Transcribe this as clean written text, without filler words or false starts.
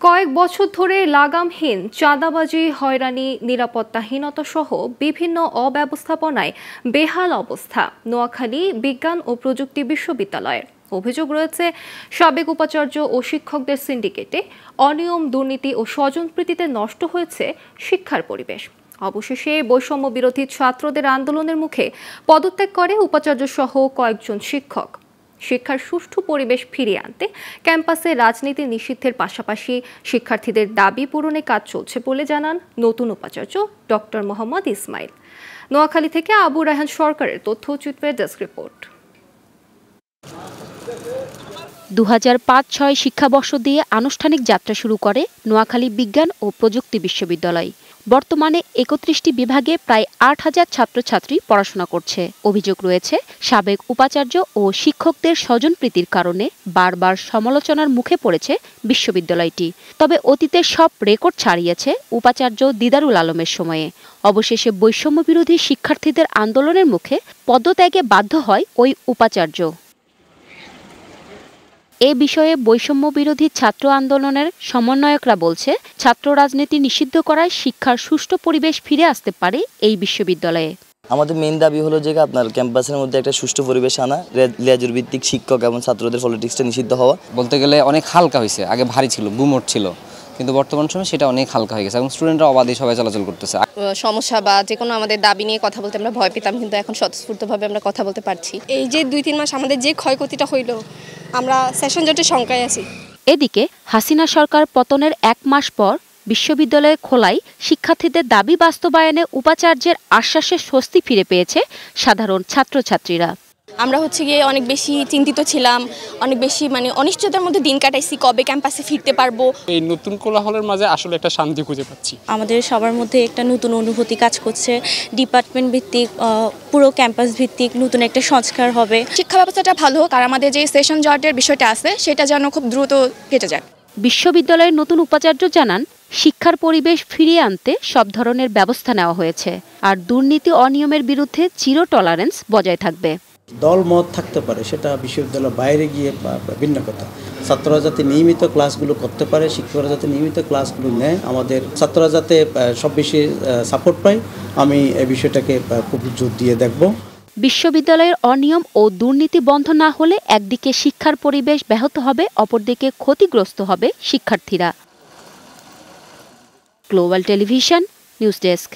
কয়েক বছর ধরে লাগামহীন চাঁদাবাজি, হয়রানি, নিরাপত্তাহীনতা সহ বিভিন্ন অব্যবস্থাপনায় বেহাল অবস্থা নোয়াখালী বিজ্ঞান ও প্রযুক্তি বিশ্ববিদ্যালয়ের। অভিযোগ রয়েছে সাবেক উপাচার্য ও শিক্ষকদের সিন্ডিকেটে অনিয়ম, দুর্নীতি ও স্বজনপ্রীতিতে নষ্ট হয়েছে শিক্ষার পরিবেশ। অবশেষে বৈষম্য বিরোধী ছাত্রদের আন্দোলনের মুখে পদত্যাগ করে উপাচার্য সহ কয়েকজন শিক্ষক। শিক্ষার সুষ্ঠু পরিবেশ ফিরিয়ে আনতে ক্যাম্পাসে রাজনীতি নিষিদ্ধের পাশাপাশি শিক্ষার্থীদের দাবি পূরণে কাজ চলছে বলে জানান নতুন উপাচার্য ডক্টর মোহাম্মদ ইসমাইল। নোয়াখালী থেকে আবু রায়হান সরকারের তথ্যচিত্রের ডেস্ক রিপোর্ট। 2005-06 শিক্ষাবর্ষ দিয়ে আনুষ্ঠানিক যাত্রা শুরু করে নোয়াখালী বিজ্ঞান ও প্রযুক্তি বিশ্ববিদ্যালয়। বর্তমানে 31টি বিভাগে প্রায় 8,000 ছাত্রছাত্রী পড়াশোনা করছে। অভিযোগ রয়েছে সাবেক উপাচার্য ও শিক্ষকদের স্বজনপ্রীতির কারণে বারবার সমালোচনার মুখে পড়েছে বিশ্ববিদ্যালয়টি। তবে অতীতের সব রেকর্ড ছাড়িয়েছে উপাচার্য দিদারুল আলমের সময়ে। অবশেষে বৈষম্য বিরোধী শিক্ষার্থীদের আন্দোলনের মুখে পদত্যাগে বাধ্য হয় ওই উপাচার্য। এ বিষয়ে বৈষম্য বিরোধী ছাত্র আন্দোলনের সমন্বয়করা বলছে, ছাত্র রাজনীতি নিষিদ্ধ করায় শিক্ষার সুষ্ঠু পরিবেশ ফিরে আসতে পারে এই বিশ্ববিদ্যালয়ে। আমাদের মেইন দাবি হলো যে আপনার ক্যাম্পাসের মধ্যে একটা সুষ্ঠু পরিবেশ আনা, লেজুর ভিত্তিক শিক্ষক এবং ছাত্রদের পলিটিক্সটা নিষিদ্ধ হওয়া। বলতে গেলে অনেক হালকা হয়েছে, আগে ভারী ছিল, গুমোট ছিল, কিন্তু বর্তমান সময়ে সেটা অনেক হালকা হয়ে গেছে এবং স্টুডেন্টরা অবাধে সবাই চলাচল করতেছে। সমস্যা বা যে কোনো আমাদের দাবি নিয়ে কথা বলতে আমরা ভয় পেতাম, কিন্তু এখন স্বতঃস্ফূর্তভাবে আমরা কথা বলতে পারছি। এই যে 2-3 মাস আমাদের যে ক্ষয়ক্ষতিটা হইল, আমরা সেশন জটের শঙ্কায় আছি। এদিকে হাসিনা সরকার পতনের 1 মাস পর বিশ্ববিদ্যালয়ে খোলায় শিক্ষার্থীদের দাবি বাস্তবায়নে উপাচার্যের আশ্বাসে স্বস্তি ফিরে পেয়েছে সাধারণ ছাত্রছাত্রীরা। আমরা গিয়ে অনেক বেশি চিন্তিত ছিলাম, অনেক বেশি অনিশ্চয়তার মধ্যে দিন কাটাইছি, কবে ক্যাম্পাসে ফিরতে পারবো। এই নতুন কোলাহলের মাঝে আসলে একটা শান্তি খুঁজে পাচ্ছি। আমাদের সবার মধ্যে একটা নতুন অনুভূতি কাজ করছে। ডিপার্টমেন্ট ভিত্তিক, পুরো ক্যাম্পাস ভিত্তিক নতুন একটা সংস্কার হবে। শিক্ষা ব্যবস্থাটা ভালো হোক, আর আমাদের যে সেশন জটের বিষয়টা আছে সেটা যেন খুব দ্রুত কেটে যায়। বিশ্ববিদ্যালয়ের নতুন উপাচার্য জানান, শিক্ষার পরিবেশ ফিরিয়ে আনতে সব ধরনের ব্যবস্থা নেওয়া হয়েছে, আর দুর্নীতি অনিয়মের বিরুদ্ধে জিরো টলারেন্স বজায় থাকবে। দল মত থাকতে পারে, সেটা বিশ্ববিদ্যালয়ের বাইরে গিয়ে ভিন্ন কথা। ছাত্ররা যাতে নিয়মিত ক্লাসগুলো করতে পারে, শিক্ষকরা যাতে নিয়মিত ক্লাসগুলো নেয়, আমাদের ছাত্ররা যাতে সব বেশি সাপোর্ট পায়, আমি এই বিষয়টাকে খুব জোর দিয়ে দেখব। বিশ্ববিদ্যালয়ের অনিয়ম ও দুর্নীতি বন্ধ না হলে একদিকে শিক্ষার পরিবেশ ব্যাহত হবে, অপরদিকে ক্ষতিগ্রস্ত হবে শিক্ষার্থীরা। Global television news desk.